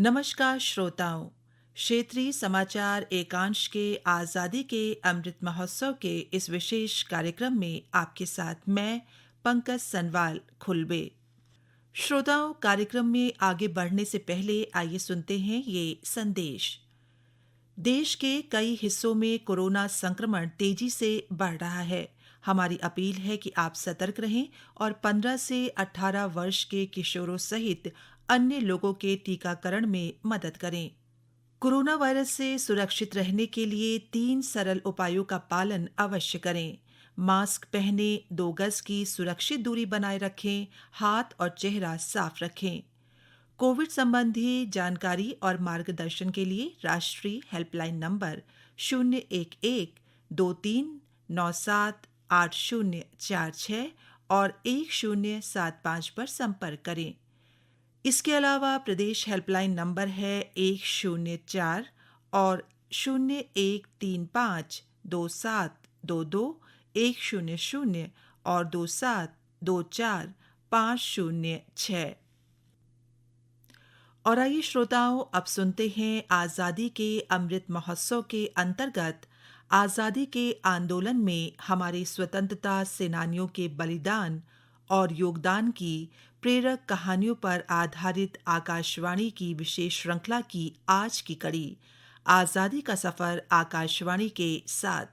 नमस्कार श्रोताओं। क्षेत्रीय समाचार एकांश के आज़ादी के अमृत महोत्सव के इस विशेष कार्यक्रम में आपके साथ मैं पंकज सनवाल खुलबे। श्रोताओं, कार्यक्रम में आगे बढ़ने से पहले आइए सुनते हैं ये संदेश। देश के कई हिस्सों में कोरोना संक्रमण तेजी से बढ़ रहा है। हमारी अपील है कि आप सतर्क रहें और 15 से 18 वर्ष के किशोरों सहित अन्य लोगों के टीकाकरण में मदद करें। कोरोना वायरस से सुरक्षित रहने के लिए 3 सरल उपायों का पालन अवश्य करें। मास्क पहने, 2 गज की सुरक्षित दूरी बनाए रखें, हाथ और चेहरा साफ रखें। कोविड संबंधी जानकारी और मार्गदर्शन के लिए राष्ट्रीय हेल्पलाइन नंबर 011-2397-8046 और 1075 पर संपर्क करें। इसके अलावा प्रदेश हेल्पलाइन नंबर है 104 और 01352722 100 और 2724-506। और आइए श्रोताओं, अब सुनते हैं आज़ादी के अमृत महोत्सव के अंतर्गत आज़ादी के आंदोलन में हमारे स्वतंत्रता सेनानियों के बलिदान और योगदान की प्रेरक कहानियों पर आधारित आकाशवाणी की विशेष श्रृंखला की आज की कड़ी, आज़ादी का सफर आकाशवाणी के साथ।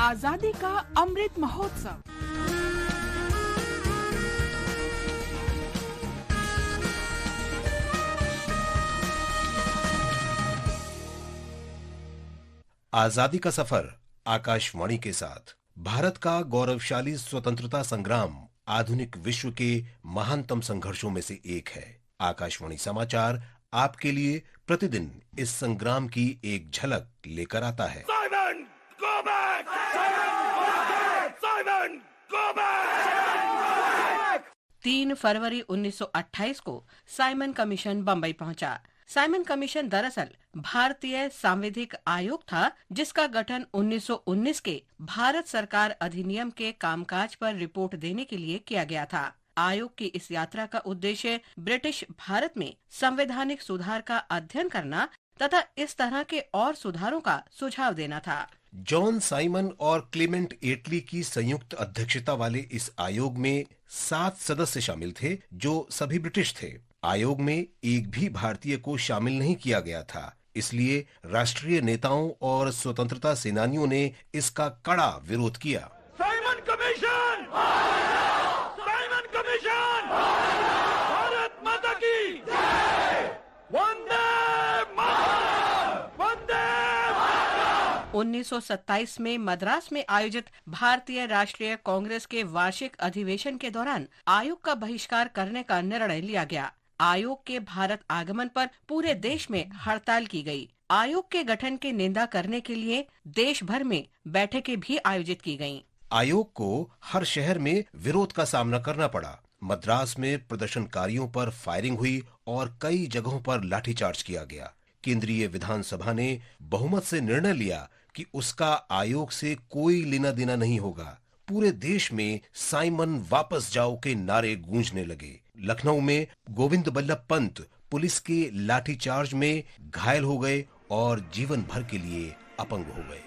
आजादी का अमृत महोत्सव। आजादी का सफर आकाशवाणी के साथ। भारत का गौरवशाली स्वतंत्रता संग्राम आधुनिक विश्व के महानतम संघर्षों में से एक है। आकाशवाणी समाचार आपके लिए प्रतिदिन इस संग्राम की एक झलक लेकर आता है। Simon, go back! Simon, go back! 3 फरवरी 1928 को साइमन कमीशन बंबई पहुंचा। साइमन कमीशन दरअसल भारतीय सांविधिक आयोग था, जिसका गठन 1919 के भारत सरकार अधिनियम के कामकाज पर रिपोर्ट देने के लिए किया गया था। आयोग की इस यात्रा का उद्देश्य ब्रिटिश भारत में संवैधानिक सुधार का अध्ययन करना तथा इस तरह के और सुधारों का सुझाव देना था। जॉन साइमन और क्लेमेंट एटली की संयुक्त अध्यक्षता वाले इस आयोग में 7 सदस्य शामिल थे, जो सभी ब्रिटिश थे। आयोग में एक भी भारतीय को शामिल नहीं किया गया था, इसलिए राष्ट्रीय नेताओं और स्वतंत्रता सेनानियों ने इसका कड़ा विरोध किया। Simon Commission! Simon Commission! Bharat माता की जय! वंदे मातरम! वंदे मातरम! 1927 में मद्रास में आयोजित भारतीय राष्ट्रीय कांग्रेस के वार्षिक अधिवेशन के दौरान आयोग का बहिष्कार करने का निर्णय लिया गया। आयोग के भारत आगमन पर पूरे देश में हड़ताल की गई। आयोग के गठन की निंदा करने के लिए देश भर में बैठकें भी आयोजित की गईं। आयोग को हर शहर में विरोध का सामना करना पड़ा। मद्रास में प्रदर्शनकारियों पर फायरिंग हुई और कई जगहों पर लाठीचार्ज किया गया। केंद्रीय विधानसभा ने बहुमत से निर्णय लिया कि उसका आयोग से कोई लेना देना नहीं होगा। पूरे देश में साइमन वापस जाओ के नारे गूंजने लगे। लखनऊ में गोविंद बल्लभ पंत पुलिस के लाठीचार्ज में घायल हो गए और जीवन भर के लिए अपंग हो गए।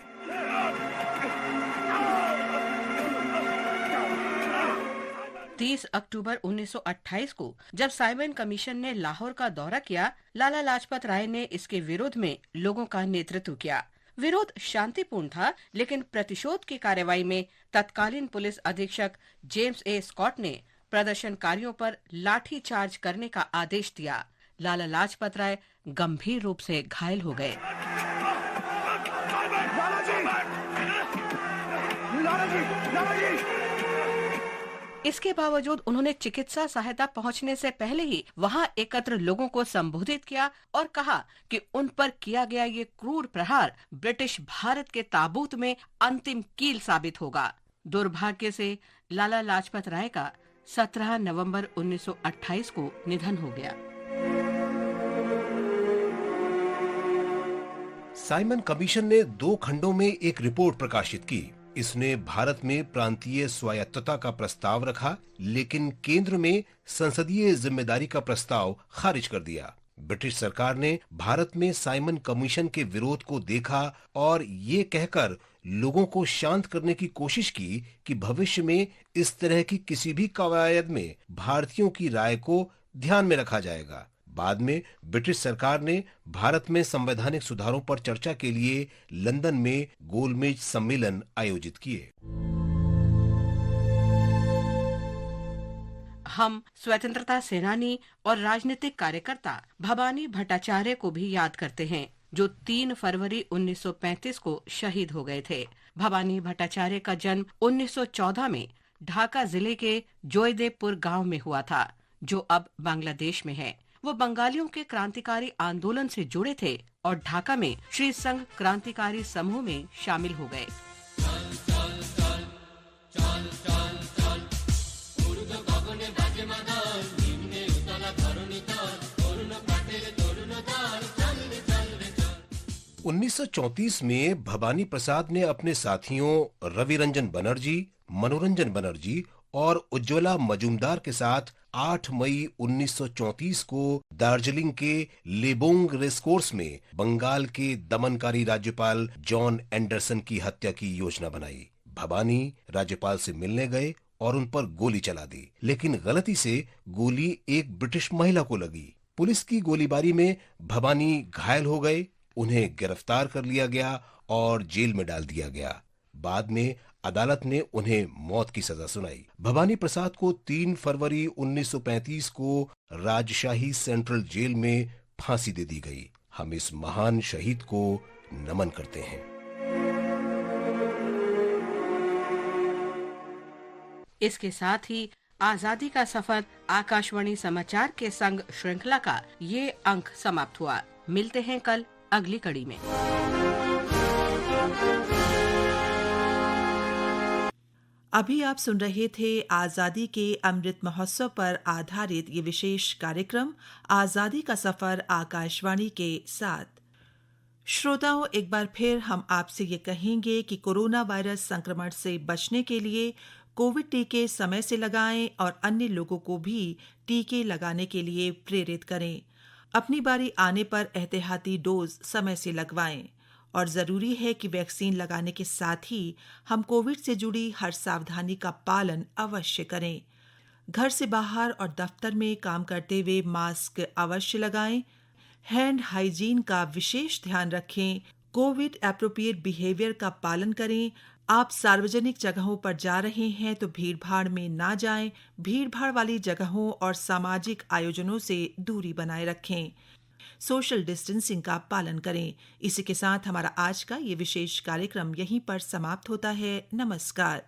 तीस अक्टूबर 1928 को जब साइमन कमीशन ने लाहौर का दौरा किया, लाला लाजपत राय ने इसके विरोध में लोगों का नेतृत्व किया। विरोध शांतिपूर्ण था, लेकिन प्रतिशोध की कार्रवाई में तत्कालीन पुलिस अधीक्षक जेम्स ए स्कॉट ने प्रदर्शनकारियों पर लाठी चार्ज करने का आदेश दिया। लाला लाजपत राय गंभीर रूप से घायल हो गए। इसके बावजूद उन्होंने चिकित्सा सहायता पहुंचने से पहले ही वहां एकत्र लोगों को संबोधित किया और कहा कि उन पर किया गया ये क्रूर प्रहार ब्रिटिश भारत के ताबूत में अंतिम कील साबित होगा। दुर्भाग्य से लाला लाजपत राय का 17 नवंबर 1928 को निधन हो गया। साइमन कमीशन ने 2 खंडों में एक रिपोर्ट प्रकाशित की। इसने भारत में प्रांतीय स्वायत्तता का प्रस्ताव रखा, लेकिन केंद्र में संसदीय जिम्मेदारी का प्रस्ताव खारिज कर दिया। ब्रिटिश सरकार ने भारत में साइमन कमीशन के विरोध को देखा और ये कहकर लोगों को शांत करने की कोशिश की कि भविष्य में इस तरह की किसी भी कवायद में भारतीयों की राय को ध्यान में रखा जाएगा। बाद में ब्रिटिश सरकार ने भारत में संवैधानिक सुधारों पर चर्चा के लिए लंदन में गोलमेज सम्मेलन आयोजित किए। हम स्वतंत्रता सेनानी और राजनीतिक कार्यकर्ता भवानी भट्टाचार्य को भी याद करते हैं, जो 3 फरवरी 1935 को शहीद हो गए थे। भवानी भट्टाचार्य का जन्म 1914 में ढाका जिले के जोयदेवपुर गांव में हुआ था, जो अब बांग्लादेश में है। वो बंगालियों के क्रांतिकारी आंदोलन से जुड़े थे और ढाका में श्री संघ क्रांतिकारी समूह में शामिल हो गए। 1934 में भवानी प्रसाद ने अपने साथियों रवि रंजन बनर्जी, मनोरंजन बनर्जी और उज्ज्वला मजूमदार के साथ 8 मई 1934 को दार्जिलिंग के लेबोंग रेसकोर्स में बंगाल के दमनकारी राज्यपाल जॉन एंडरसन की हत्या की योजना बनाई। भवानी राज्यपाल से मिलने गए और उन पर गोली चला दी, लेकिन गलती से गोली एक ब्रिटिश महिला को लगी। पुलिस की गोलीबारी में भवानी घायल हो गए। उन्हें गिरफ्तार कर लिया गया और जेल में डाल दिया गया। बाद में अदालत ने उन्हें मौत की सजा सुनाई। भवानी प्रसाद को 3 फरवरी 1935 को राजशाही सेंट्रल जेल में फांसी दे दी गई। हम इस महान शहीद को नमन करते हैं। इसके साथ ही आजादी का सफर आकाशवाणी समाचार के संग श्रृंखला का ये अंक समाप्त हुआ। मिलते हैं कल अगली कड़ी में। अभी आप सुन रहे थे आजादी के अमृत महोत्सव पर आधारित ये विशेष कार्यक्रम आजादी का सफर आकाशवाणी के साथ। श्रोताओं, एक बार फिर हम आपसे ये कहेंगे कि कोरोना वायरस संक्रमण से बचने के लिए कोविड टीके समय से लगाएं और अन्य लोगों को भी टीके लगाने के लिए प्रेरित करें। अपनी बारी आने पर एहतियाती डोज समय से लगवाएं और ज़रूरी है कि वैक्सीन लगाने के साथ ही हम कोविड से जुड़ी हर सावधानी का पालन अवश्य करें। घर से बाहर और दफ्तर में काम करते हुए मास्क अवश्य लगाएं। हैंड हाइजीन का विशेष ध्यान रखें। कोविड एप्रोप्रिएट बिहेवियर का पालन करें। आप सार्वजनिक जगहों पर जा रहे हैं तो भीड़भाड़ में ना जाएं। भीड़भाड़ वाली जगहों और सामाजिक आयोजनों से दूरी बनाए रखें। सोशल डिस्टेंसिंग का पालन करें। इसी के साथ हमारा आज का ये विशेष कार्यक्रम यहीं पर समाप्त होता है। नमस्कार।